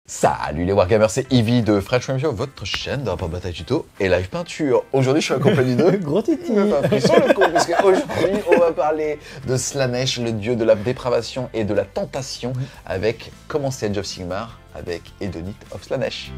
Salut les Wargamers, c'est Ivy de French Frame Show, votre chaîne de rapport bataille tuto et live peinture. Aujourd'hui, je suis accompagné de... Gros titi. Il me fait un frisson le con, parce qu'aujourd'hui, on va parler de Slaanesh, le dieu de la dépravation et de la tentation, avec Commencer Age of Sigmar, avec Hedonite of Slaanesh.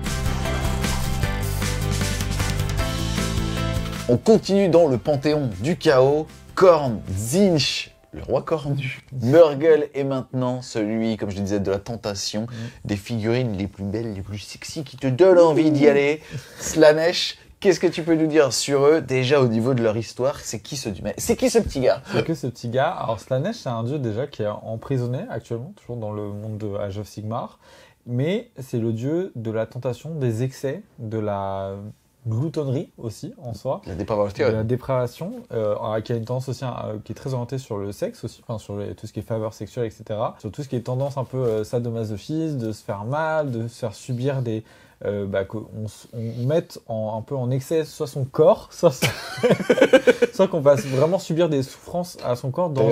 On continue dans le panthéon du chaos, Khorne, Tzeentch, le roi cornu, Nurgle est maintenant celui, comme je le disais, de la tentation, des figurines les plus belles, les plus sexy, qui te donnent envie d'y aller. Slaanesh, qu'est-ce que tu peux nous dire sur eux? Déjà au niveau de leur histoire, c'est qui ce petit gars? C'est que ce petit gars. Alors Slaanesh, c'est un dieu déjà qui est emprisonné actuellement, toujours dans le monde de Age of Sigmar, mais c'est le dieu de la tentation, des excès, de la gloutonnerie aussi en soi, La dépravation. de la dépravation, qui a une tendance aussi qui est très orientée sur le sexe aussi, enfin sur tout ce qui est faveur sexuelle, etc. Sur tout ce qui est tendance un peu sadomasochisme, de se faire mal, de se faire subir des qu'on mette un peu en excès soit son corps, soit qu'on fasse vraiment subir des souffrances à son corps dans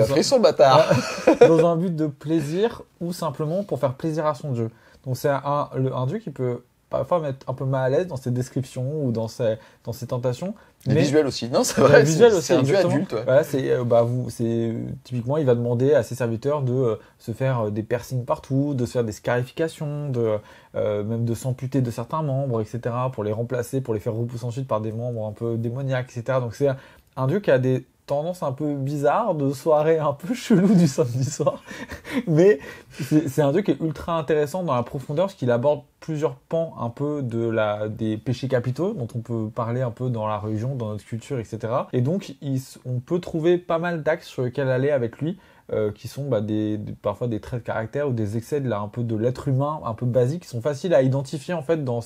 dans un but de plaisir ou simplement pour faire plaisir à son dieu. Donc c'est un dieu qui peut parfois mettre un peu mal à l'aise dans ses descriptions ou dans ses tentations. Les visuels aussi, non, c'est vrai, c'est un dieu adulte. Ouais. Voilà, typiquement, il va demander à ses serviteurs de se faire des piercings partout, de se faire des scarifications, même de s'amputer de certains membres, etc., pour les remplacer, pour les faire repousser ensuite par des membres un peu démoniaques, etc. Donc c'est un dieu qui a des tendances un peu bizarres, de soirées un peu chelou du samedi soir. Mais c'est un dieu qui est ultra intéressant dans la profondeur, parce qu'il aborde plusieurs pans un peu des péchés capitaux, dont on peut parler un peu dans la religion, dans notre culture, etc. Et donc, on peut trouver pas mal d'axes sur lesquels aller avec lui, qui sont parfois des traits de caractère ou des excès un peu de l'être humain, un peu basiques, qui sont faciles à identifier en fait dans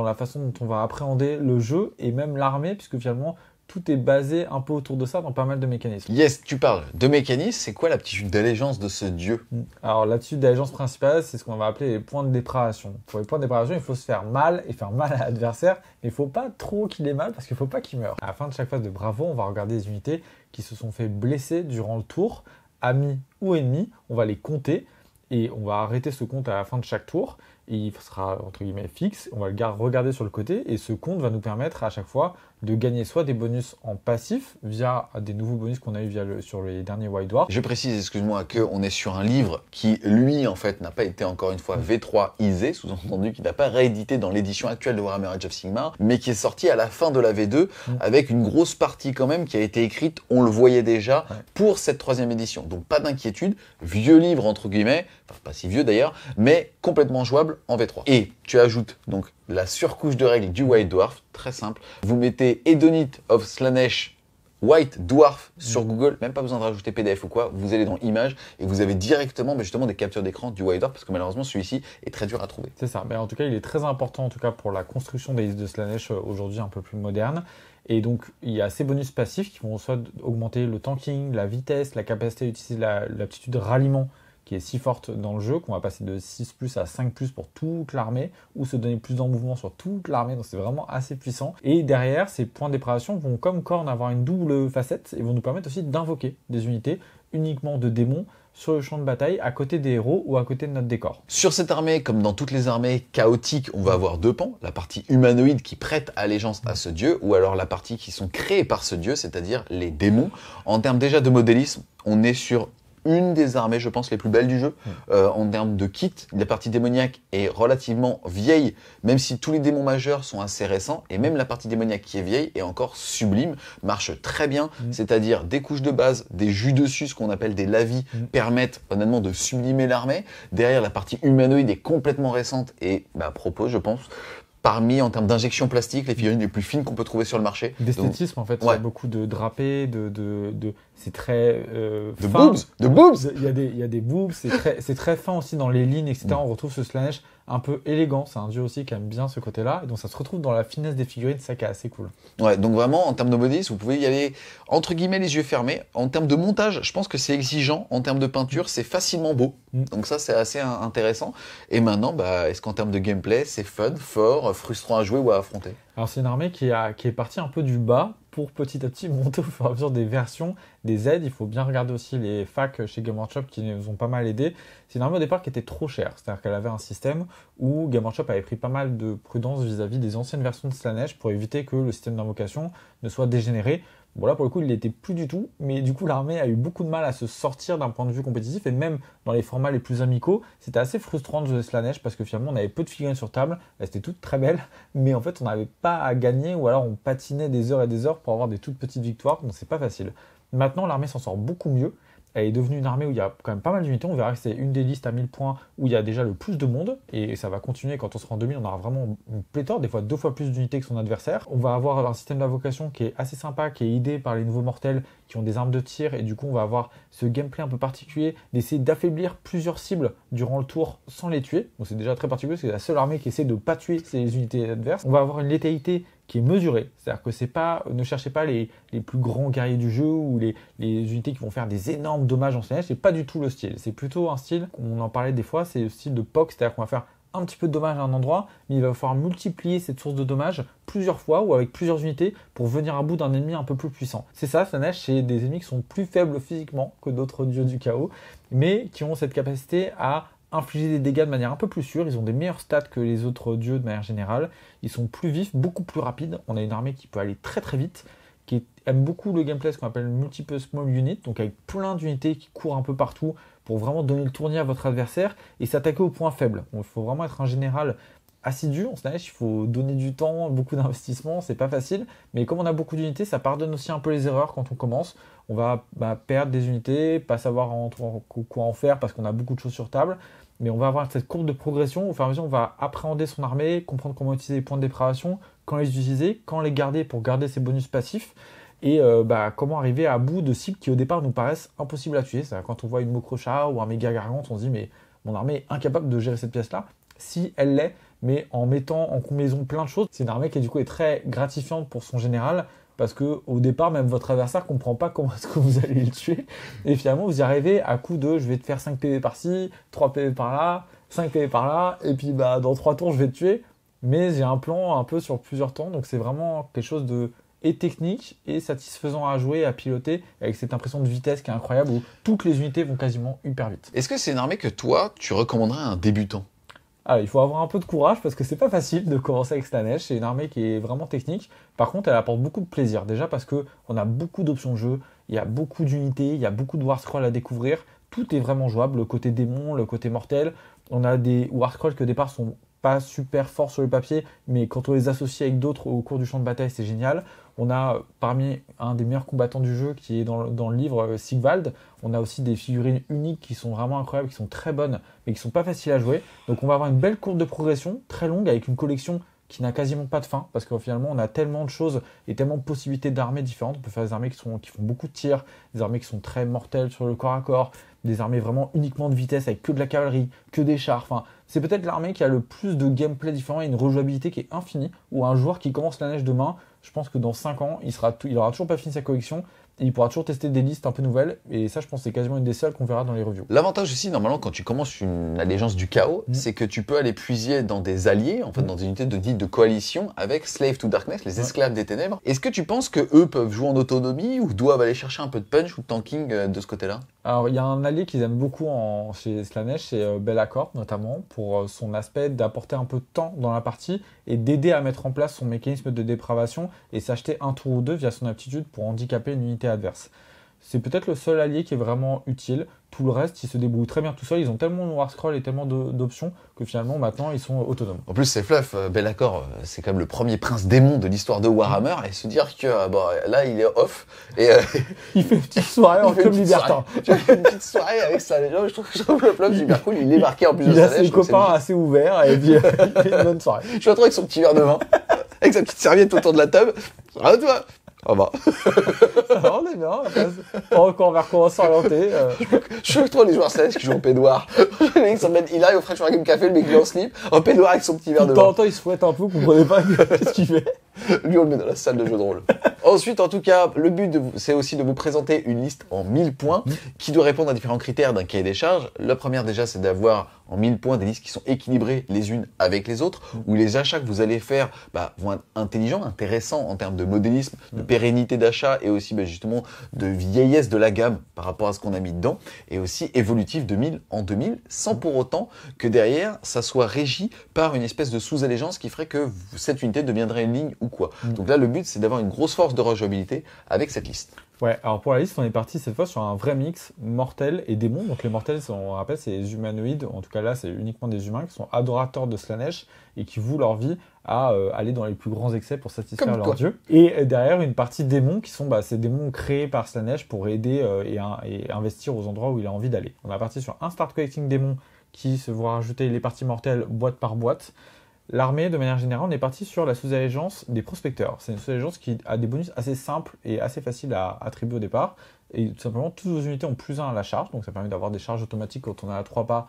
la façon dont on va appréhender le jeu et même l'armée, puisque finalement, tout est basé un peu autour de ça dans pas mal de mécanismes. Yes, tu parles de mécanismes, c'est quoi l'aptitude d'allégeance de ce dieu? Alors l'aptitude d'allégeance principale, c'est ce qu'on va appeler les points de dépravation. Pour les points de dépravation, il faut se faire mal et faire mal à l'adversaire, mais il ne faut pas trop qu'il ait mal parce qu'il ne faut pas qu'il meure. À la fin de chaque phase de Bravo, on va regarder les unités qui se sont fait blesser durant le tour, amis ou ennemis, on va les compter et on va arrêter ce compte à la fin de chaque tour. Et il sera entre guillemets fixe, on va le regarder sur le côté et ce compte va nous permettre à chaque fois de gagner soit des bonus en passif via des nouveaux bonus qu'on a eu sur les derniers White Dwarf. Je précise, excuse-moi, qu'on est sur un livre qui, lui, en fait, n'a pas été encore une fois V3isé, sous-entendu qu'il n'a pas réédité dans l'édition actuelle de Warhammer Age of Sigmar, mais qui est sorti à la fin de la V2 avec une grosse partie quand même qui a été écrite, on le voyait déjà, pour cette troisième édition. Donc pas d'inquiétude, vieux livre entre guillemets, enfin pas si vieux d'ailleurs, mais complètement jouable en V3. Et tu ajoutes donc la surcouche de règles du White Dwarf, très simple. Vous mettez Hedonite of Slaanesh White Dwarf sur Google, même pas besoin de rajouter PDF ou quoi, vous allez dans Images et vous avez directement justement des captures d'écran du White Dwarf parce que malheureusement celui-ci est très dur à trouver. C'est ça, mais en tout cas il est très important en tout cas pour la construction des listes de Slaanesh aujourd'hui un peu plus moderne. Et donc il y a ces bonus passifs qui vont soit augmenter le tanking, la vitesse, la capacité d'utiliser l'aptitude de ralliement qui est si forte dans le jeu qu'on va passer de 6+ à 5+ pour toute l'armée ou se donner plus en mouvement sur toute l'armée, donc c'est vraiment assez puissant. Et derrière, ces points de dépravation vont comme Khorne avoir une double facette et vont nous permettre aussi d'invoquer des unités uniquement de démons sur le champ de bataille à côté des héros ou à côté de notre décor. Sur cette armée, comme dans toutes les armées chaotiques, on va avoir deux pans, la partie humanoïde qui prête allégeance à ce dieu ou alors la partie qui sont créées par ce dieu, c'est-à-dire les démons. En termes déjà de modélisme, on est sur une des armées, je pense, les plus belles du jeu. En termes de kit, la partie démoniaque est relativement vieille, même si tous les démons majeurs sont assez récents, et même la partie démoniaque qui est vieille est encore sublime, marche très bien, c'est-à-dire des couches de base, des jus dessus, ce qu'on appelle des lavis, permettent honnêtement de sublimer l'armée. Derrière, la partie humanoïde est complètement récente et propose, je pense, parmi, en termes d'injection plastique, les figurines les plus fines qu'on peut trouver sur le marché. D'esthétisme, en fait. Il y a beaucoup de drapés, c'est très de fin. boobs. Il y a des boobs, c'est très fin aussi dans les lignes, etc. On retrouve ce Slaanesh un peu élégant. C'est un dieu aussi qui aime bien ce côté-là. Et donc ça se retrouve dans la finesse des figurines, c'est ça qui est assez cool. Ouais, donc vraiment, en termes de modélisme, vous pouvez y aller entre guillemets les yeux fermés. En termes de montage, je pense que c'est exigeant. En termes de peinture, c'est facilement beau. Donc ça, c'est assez intéressant. Et maintenant, est-ce qu'en termes de gameplay, c'est fun, fort, frustrant à jouer ou à affronter? Alors c'est une armée qui est partie un peu du bas pour petit à petit monter au fur et à mesure des versions, des aides. Il faut bien regarder aussi les facs chez Game Workshop qui nous ont pas mal aidé. C'est une armée au départ qui était trop chère, c'est-à-dire qu'elle avait un système où Game Workshop avait pris pas mal de prudence vis-à-vis des anciennes versions de Slaanesh pour éviter que le système d'invocation ne soit dégénéré. Bon là pour le coup il l'était plus du tout, mais du coup l'armée a eu beaucoup de mal à se sortir d'un point de vue compétitif et même dans les formats les plus amicaux, c'était assez frustrant de jouer Slaanesh parce que finalement on avait peu de figurines sur table, elles étaient toutes très belles, mais en fait on n'avait pas à gagner ou alors on patinait des heures et des heures pour avoir des toutes petites victoires, donc c'est pas facile. Maintenant l'armée s'en sort beaucoup mieux. Elle est devenue une armée où il y a quand même pas mal d'unités. On verra que c'est une des listes à 1000 points où il y a déjà le plus de monde. Et ça va continuer quand on sera en 2000. On aura vraiment une pléthore, des fois 2 fois plus d'unités que son adversaire. On va avoir un système d'invocation qui est assez sympa, qui est aidé par les nouveaux mortels qui ont des armes de tir. Et du coup, on va avoir ce gameplay un peu particulier d'essayer d'affaiblir plusieurs cibles durant le tour sans les tuer. Donc c'est déjà très particulier. C'est la seule armée qui essaie de ne pas tuer ses unités adverses. On va avoir une létalité qui est mesurée, c'est-à-dire que c'est pas, ne cherchez pas les plus grands guerriers du jeu ou les unités qui vont faire des énormes dommages en Slaanesh, c'est pas du tout le style. C'est plutôt un style, on en parlait des fois, c'est le style de POC, c'est-à-dire qu'on va faire un petit peu de dommages à un endroit, mais il va falloir multiplier cette source de dommages plusieurs fois ou avec plusieurs unités pour venir à bout d'un ennemi un peu plus puissant. C'est ça, Slaanesh, c'est des ennemis qui sont plus faibles physiquement que d'autres dieux du chaos, mais qui ont cette capacité à infliger des dégâts de manière un peu plus sûre, ils ont des meilleurs stats que les autres dieux de manière générale, ils sont plus vifs, beaucoup plus rapides, on a une armée qui peut aller très très vite, qui aime beaucoup le gameplay, ce qu'on appelle multiple small unit, donc avec plein d'unités qui courent un peu partout pour vraiment donner le tournis à votre adversaire et s'attaquer aux points faibles. Il faut vraiment être un général assidu en Slaanesh, il faut donner du temps, beaucoup d'investissement, c'est pas facile, mais comme on a beaucoup d'unités, ça pardonne aussi un peu les erreurs quand on commence. On va perdre des unités, pas savoir quoi en faire parce qu'on a beaucoup de choses sur table, mais on va avoir cette courbe de progression, au fur et à mesure on va appréhender son armée, comprendre comment utiliser les points de dépravation, quand les utiliser, quand les garder pour garder ses bonus passifs, et comment arriver à bout de cibles qui au départ nous paraissent impossibles à tuer. C'est-à-dire quand on voit une Mokrocha ou un méga gargante, on se dit mais mon armée est incapable de gérer cette pièce-là, si elle l'est, mais en mettant en combinaison plein de choses. C'est une armée qui du coup est très gratifiante pour son général, parce que au départ, même votre adversaire ne comprend pas comment est-ce que vous allez le tuer. Et finalement, vous y arrivez à coup de je vais te faire 5 PV par-ci, 3 PV par-là, 5 PV par-là, et puis dans 3 tours, je vais te tuer. Mais j'ai un plan un peu sur plusieurs temps, donc c'est vraiment quelque chose de technique et satisfaisant à jouer, à piloter, avec cette impression de vitesse qui est incroyable, où toutes les unités vont quasiment hyper vite. Est-ce que c'est une armée que toi, tu recommanderais à un débutant ? Il faut avoir un peu de courage parce que c'est pas facile de commencer avec Slaanesh. C'est une armée qui est vraiment technique. Par contre, elle apporte beaucoup de plaisir. Déjà parce qu'on a beaucoup d'options de jeu, il y a beaucoup d'unités, il y a beaucoup de War Scroll à découvrir. Tout est vraiment jouable, le côté démon, le côté mortel. On a des War Scroll qui au départ sont pas super forts sur le papier, mais quand on les associe avec d'autres au cours du champ de bataille, c'est génial. On a parmi un des meilleurs combattants du jeu qui est dans le livre, Sigvald. On a aussi des figurines uniques qui sont vraiment incroyables, qui sont très bonnes, mais qui sont pas faciles à jouer. Donc on va avoir une belle courbe de progression, très longue, avec une collection qui n'a quasiment pas de fin, parce que finalement on a tellement de choses et tellement de possibilités d'armées différentes. On peut faire des armées qui font beaucoup de tirs, des armées qui sont très mortelles sur le corps à corps, des armées vraiment uniquement de vitesse avec que de la cavalerie, que des chars. Enfin, c'est peut-être l'armée qui a le plus de gameplay différent et une rejouabilité qui est infinie, où un joueur qui commence la neige demain, je pense que dans 5 ans, il aura toujours pas fini sa collection, et il pourra toujours tester des listes un peu nouvelles, et ça je pense que c'est quasiment une des seules qu'on verra dans les reviews. L'avantage aussi, normalement, quand tu commences une allégeance du chaos, c'est que tu peux aller puiser dans des alliés, en fait, dans des unités de coalition, avec Slave to Darkness, les esclaves des ténèbres. Est-ce que tu penses que eux peuvent jouer en autonomie, ou doivent aller chercher un peu de punch ou de tanking de ce côté-là ? Alors il y a un allié qu'ils aiment beaucoup chez Slaanesh, c'est Be'lakor notamment, pour son aspect d'apporter un peu de temps dans la partie, et d'aider à mettre en place son mécanisme de dépravation, et s'acheter un tour ou deux via son aptitude pour handicaper une unité adverse. C'est peut-être le seul allié qui est vraiment utile. Tout le reste, ils se débrouillent très bien tout seuls. Ils ont tellement de War Scroll et tellement d'options que finalement, maintenant, ils sont autonomes. En plus, c'est fluff. Be'lakor, c'est quand même le premier prince démon de l'histoire de Warhammer. Et se dire que là, il est off. Et, il fait une petite soirée en club libertin. Tu vois, une petite soirée avec ça. Je trouve le flop super cool. Il est marqué en plus de ça. Il a ses copains assez ouverts et puis il fait une bonne soirée. Je suis retrouvé avec son petit verre de vin, avec sa petite serviette autour de la table. Ah, toi. Ah bah. On est bien, on va recommencer à s'orienter. Je trouve les joueurs Slaanesh qui jouent en peignoir. Il arrive au French Game Café, le mec il est en slip, en peignoir avec son petit verre de vin. De temps en temps, il se fouette un peu, vous comprenez pas qu'est-ce qu'il fait. Lui, on le met dans la salle de jeu de rôle. Ensuite, en tout cas, le but, c'est aussi de vous présenter une liste en 1000 points qui doit répondre à différents critères d'un cahier des charges. La première, déjà, c'est d'avoir en 1000 points des listes qui sont équilibrées les unes avec les autres, où les achats que vous allez faire vont être intelligents, intéressants en termes de modélisme, de pérennité d'achat et aussi justement de vieillesse de la gamme par rapport à ce qu'on a mis dedans, et aussi évolutif de 1000 en 2000, sans pour autant que derrière, ça soit régi par une espèce de sous-allégeance qui ferait que cette unité deviendrait une ligne ou quoi. Donc là, le but, c'est d'avoir une grosse force de rejouabilité avec cette liste. Ouais, alors pour la liste, on est parti cette fois sur un vrai mix mortel et démon. Donc les mortels, on rappelle, c'est les humanoïdes. En tout cas là, c'est uniquement des humains qui sont adorateurs de Slaanesh et qui vouent leur vie à aller dans les plus grands excès pour satisfaire leur dieu. Et derrière, une partie démons qui sont ces démons créés par Slaanesh pour aider et investir aux endroits où il a envie d'aller. On est parti sur un start collecting démon qui se voit rajouter les parties mortelles boîte par boîte. L'armée, de manière générale, on est parti sur la sous-allégeance des prospecteurs. C'est une sous-allégeance qui a des bonus assez simples et assez faciles à attribuer au départ. Et tout simplement, toutes vos unités ont +1 à la charge. Donc ça permet d'avoir des charges automatiques quand on a 3 pas,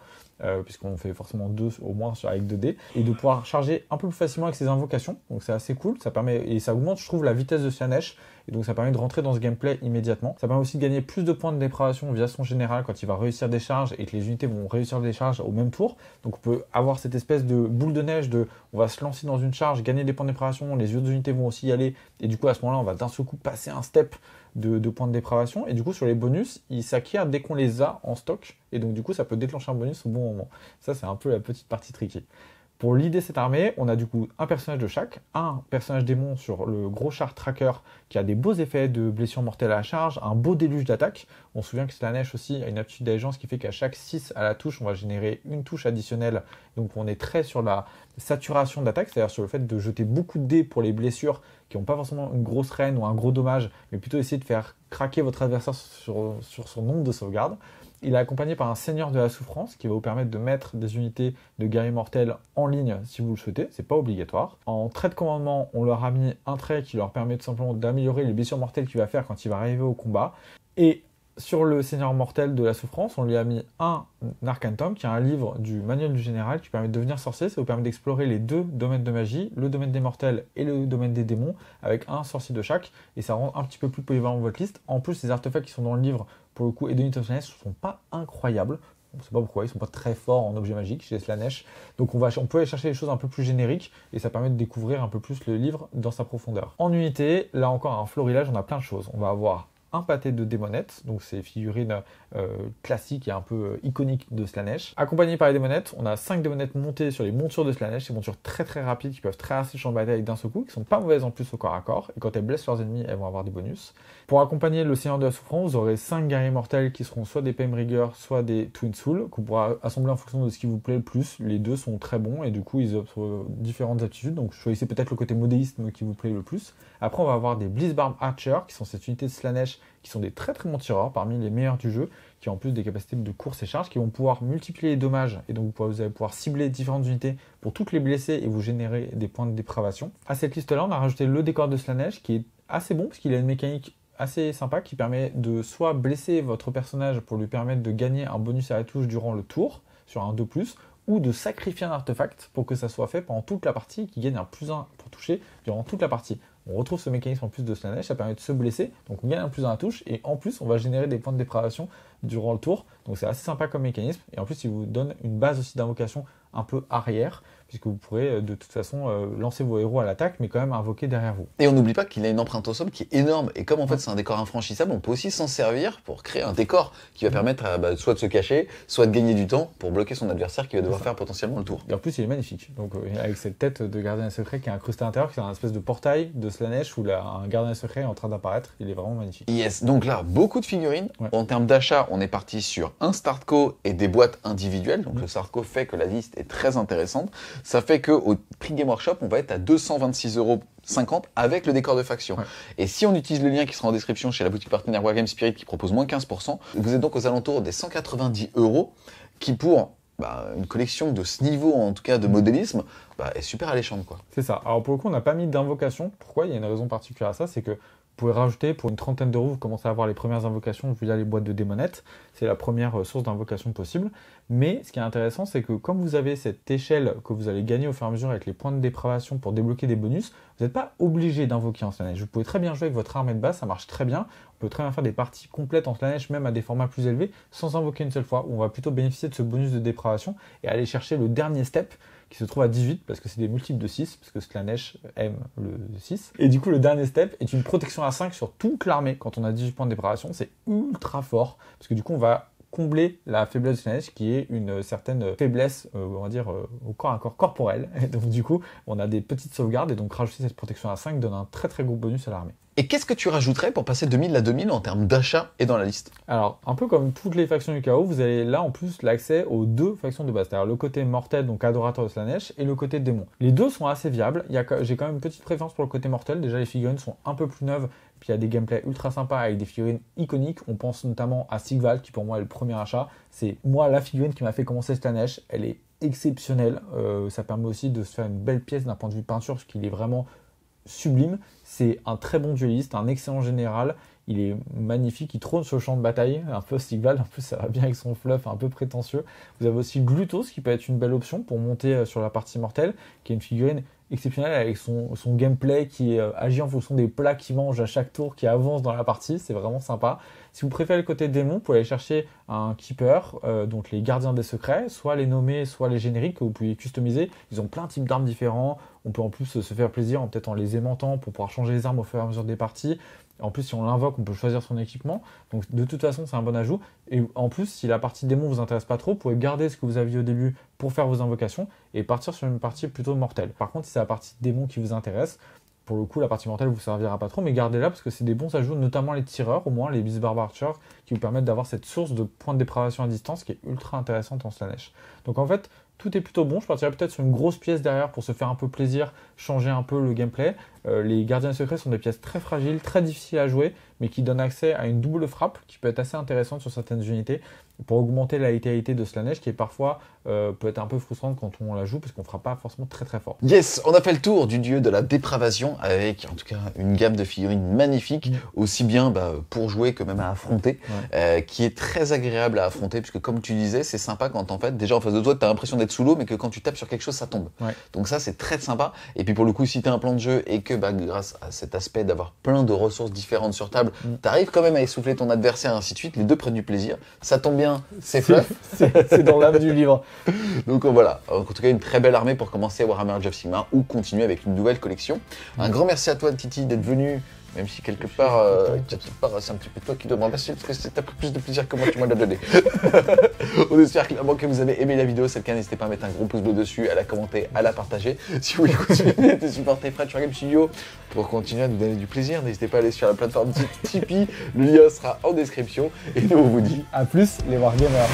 puisqu'on fait forcément 2 au moins avec 2 dés. Et de pouvoir charger un peu plus facilement avec ses invocations. Donc c'est assez cool. Ça permet, et ça augmente, je trouve, la vitesse de Slaanesh. Et donc ça permet de rentrer dans ce gameplay immédiatement. Ça permet aussi de gagner plus de points de dépravation via son général quand il va réussir des charges et que les unités vont réussir des charges au même tour. Donc on peut avoir cette espèce de boule de neige de on va se lancer dans une charge, gagner des points de dépravation, les autres unités vont aussi y aller. Et du coup à ce moment-là on va d'un seul coup passer un step de points de dépravation. Et du coup sur les bonus, ils s'acquièrent dès qu'on les a en stock. Et donc du coup ça peut déclencher un bonus au bon moment. Ça c'est un peu la petite partie tricky. Pour l'idée cette armée, on a du coup un personnage de chaque, un personnage démon sur le gros char tracker qui a des beaux effets de blessure mortelle à la charge, un beau déluge d'attaque. On se souvient que Slaanesh aussi a une aptitude d'allégeance qui fait qu'à chaque 6 à la touche, on va générer une touche additionnelle. Donc on est très sur la saturation d'attaque, c'est-à-dire sur le fait de jeter beaucoup de dés pour les blessures qui n'ont pas forcément une grosse reine ou un gros dommage, mais plutôt essayer de faire craquer votre adversaire sur son nombre de sauvegardes. Il est accompagné par un seigneur de la souffrance qui va vous permettre de mettre des unités de guerriers mortels en ligne si vous le souhaitez, c'est pas obligatoire. En trait de commandement, on leur a mis un trait qui leur permet tout simplement d'améliorer les blessures mortelles qu'il va faire quand il va arriver au combat. Et sur le seigneur mortel de la souffrance, on lui a mis un Arcantum, qui est un livre du manuel du général qui permet de devenir sorcier. Ça vous permet d'explorer les 2 domaines de magie, le domaine des mortels et le domaine des démons, avec un sorcier de chaque, et ça rend un petit peu plus polyvalent votre liste. En plus, les artefacts qui sont dans le livre, pour le coup, et de Unit of Slaanesh, ne sont pas incroyables. On ne sait pas pourquoi, ils ne sont pas très forts en objets magiques chez Slaanesh. Donc on peut aller chercher des choses un peu plus génériques, et ça permet de découvrir un peu plus le livre dans sa profondeur. En unité, là encore, un florilège, on a plein de choses. On va avoir un pâté de démonettes, donc c'est figurines classiques et un peu iconiques de Slaanesh. Accompagné par les démonettes, on a 5 démonettes montées sur les montures de Slaanesh, des montures très très rapides qui peuvent traverser le champ de bataille avec d'un seul coup, qui sont pas mauvaises en plus au corps à corps, et quand elles blessent leurs ennemis, elles vont avoir des bonus. Pour accompagner le Seigneur de la Souffrance, vous aurez 5 guerriers mortels qui seront soit des PM Rigger, soit des Twin Soul, qu'on pourra assembler en fonction de ce qui vous plaît le plus. Les deux sont très bons, et du coup ils offrent différentes aptitudes, donc choisissez peut-être le côté modélisme qui vous plaît le plus. Après on va avoir des Blizzbarb Archer, qui sont cette unité de Slaanesh, qui sont des très très bons tireurs, parmi les meilleurs du jeu, qui ont en plus des capacités de course et charge, qui vont pouvoir multiplier les dommages, et donc vous allez pouvoir cibler différentes unités pour toutes les blesser et vous générer des points de dépravation. À cette liste-là, on a rajouté le décor de Slaanesh, qui est assez bon, parce qu'il a une mécanique assez sympa, qui permet de soit blesser votre personnage pour lui permettre de gagner un bonus à la touche durant le tour, sur un 2+, ou de sacrifier un artefact pour que ça soit fait pendant toute la partie, qui gagne un +1 pour toucher durant toute la partie. On retrouve ce mécanisme en plus de Slaanesh, ça permet de se blesser, donc on gagne un +1 à la touche, et en plus on va générer des points de dépravation durant le tour, donc c'est assez sympa comme mécanisme, et en plus il vous donne une base aussi d'invocation un peu arrière, puisque vous pourrez de toute façon lancer vos héros à l'attaque, mais quand même invoquer derrière vous. Et on n'oublie pas qu'il a une empreinte au sol qui est énorme, et comme en fait c'est un décor infranchissable, on peut aussi s'en servir pour créer un décor qui va permettre soit de se cacher, soit de gagner du temps pour bloquer son adversaire qui va devoir faire potentiellement le tour. Et en plus il est magnifique, donc avec cette tête de gardien secret qui est incrustée à l'intérieur, qui est un espèce de portail de Slaanesh où un gardien secret est en train d'apparaître, il est vraiment magnifique. Yes, donc là, beaucoup de figurines. Ouais. En termes d'achat, on est parti sur un Startco et des boîtes individuelles, donc le Startco fait que la liste est très intéressante. Ça fait qu'au prix Game Workshop, on va être à 226,50 € avec le décor de faction. Ouais. Et si on utilise le lien qui sera en description chez la boutique partenaire Wargame Spirit qui propose moins 15%, vous êtes donc aux alentours des 190 € qui pour une collection de ce niveau, en tout cas de modélisme, est super alléchante, quoi. C'est ça. Alors pour le coup, on n'a pas mis d'invocation. Pourquoi ? Il y a une raison particulière à ça, c'est que pouvez rajouter pour une 30aine d'euros, vous commencez à avoir les premières invocations via les boîtes de démonettes. C'est la première source d'invocation possible. Mais ce qui est intéressant, c'est que comme vous avez cette échelle que vous allez gagner au fur et à mesure avec les points de dépravation pour débloquer des bonus, vous n'êtes pas obligé d'invoquer en Slanesh. Vous pouvez très bien jouer avec votre armée de base, ça marche très bien. On peut très bien faire des parties complètes en Slanesh, même à des formats plus élevés, sans invoquer une seule fois, où on va plutôt bénéficier de ce bonus de dépravation et aller chercher le dernier step qui se trouve à 18, parce que c'est des multiples de 6, parce que Slanesh aime le 6. Et du coup, le dernier step est une protection à 5 sur toute l'armée. Quand on a 18 points de dépravation, c'est ultra fort, parce que du coup, on va combler la faiblesse de Slanesh, qui est une certaine faiblesse, on va dire, au corps à corps corporel. Et donc du coup, on a des petites sauvegardes, et donc rajouter cette protection à 5 donne un très très gros bonus à l'armée. Et qu'est-ce que tu rajouterais pour passer de 1000 à 2000 en termes d'achat et dans la liste? Alors, un peu comme toutes les factions du chaos, vous avez là en plus l'accès aux deux factions de base, c'est-à-dire le côté mortel, donc adorateur de Slanesh, et le côté démon. Les deux sont assez viables, j'ai quand même une petite préférence pour le côté mortel, déjà les figurines sont un peu plus neuves, puis il y a des gameplays ultra sympas avec des figurines iconiques, on pense notamment à Sigval, qui pour moi est le premier achat, c'est moi la figurine qui m'a fait commencer Slanesh, elle est exceptionnelle, ça permet aussi de se faire une belle pièce d'un point de vue peinture, parce qu'il est vraiment sublime, c'est un très bon dueliste, un excellent général, il est magnifique, il trône sur le champ de bataille, un peu Sigval, en plus ça va bien avec son fluff un peu prétentieux. Vous avez aussi Glutos qui peut être une belle option pour monter sur la partie mortelle, qui est une figurine exceptionnelle avec son gameplay qui agit en fonction des plats qu'il mange à chaque tour, qui avance dans la partie, c'est vraiment sympa. Si vous préférez le côté démon, vous pouvez aller chercher un keeper, donc les gardiens des secrets, soit les nommés, soit les génériques que vous pouvez customiser. Ils ont plein de types d'armes différents, on peut en plus se faire plaisir peut-être en les aimantant pour pouvoir changer les armes au fur et à mesure des parties. En plus, si on l'invoque, on peut choisir son équipement. Donc, de toute façon, c'est un bon ajout. Et en plus, si la partie démon vous intéresse pas trop, vous pouvez garder ce que vous aviez au début pour faire vos invocations et partir sur une partie plutôt mortelle. Par contre, si c'est la partie démon qui vous intéresse, pour le coup, la partie mortelle vous servira pas trop, mais gardez-la parce que c'est des bons ajouts, notamment les tireurs, au moins les Beast Barb Archer, qui vous permettent d'avoir cette source de points de dépravation à distance qui est ultra intéressante en Slanesh. Donc en fait, tout est plutôt bon. Je partirais peut-être sur une grosse pièce derrière pour se faire un peu plaisir, changer un peu le gameplay. Les gardiens secrets sont des pièces très fragiles, très difficiles à jouer, mais qui donnent accès à une double frappe qui peut être assez intéressante sur certaines unités pour augmenter la létalité de Slanesh, qui est parfois peut être un peu frustrante quand on la joue parce qu'on ne fera pas forcément très très fort. Yes, on a fait le tour du dieu de la dépravation avec en tout cas une gamme de figurines magnifiques, aussi bien pour jouer que même à affronter, qui est très agréable à affronter puisque comme tu disais, c'est sympa quand en fait déjà en face de toi tu as l'impression d'être sous l'eau mais que quand tu tapes sur quelque chose ça tombe. Donc ça c'est très sympa et puis pour le coup si tu as un plan de jeu et que grâce à cet aspect d'avoir plein de ressources différentes sur table, tu arrives quand même à essouffler ton adversaire et ainsi de suite, les deux prennent du plaisir, ça tombe bien, c'est fluff. C'est dans l'âme du livre. Donc voilà, en tout cas une très belle armée pour commencer à Warhammer Age of Sigmar ou continuer avec une nouvelle collection. Un grand merci à toi Titi d'être venu, même si quelque part c'est un petit peu toi qui dois m'en remercier parce que t'as pris plus de plaisir que moi tu m'en as donné. On espère clairement que vous avez aimé la vidéo, c'est le cas, n'hésitez pas à mettre un gros pouce bleu dessus, à la commenter, à la partager. Si vous voulez continuer de supporter Fred sur Game Studio pour continuer à nous donner du plaisir, n'hésitez pas à aller sur la plateforme Tipeee, le lien sera en description et nous on vous dit à plus les Wargamers.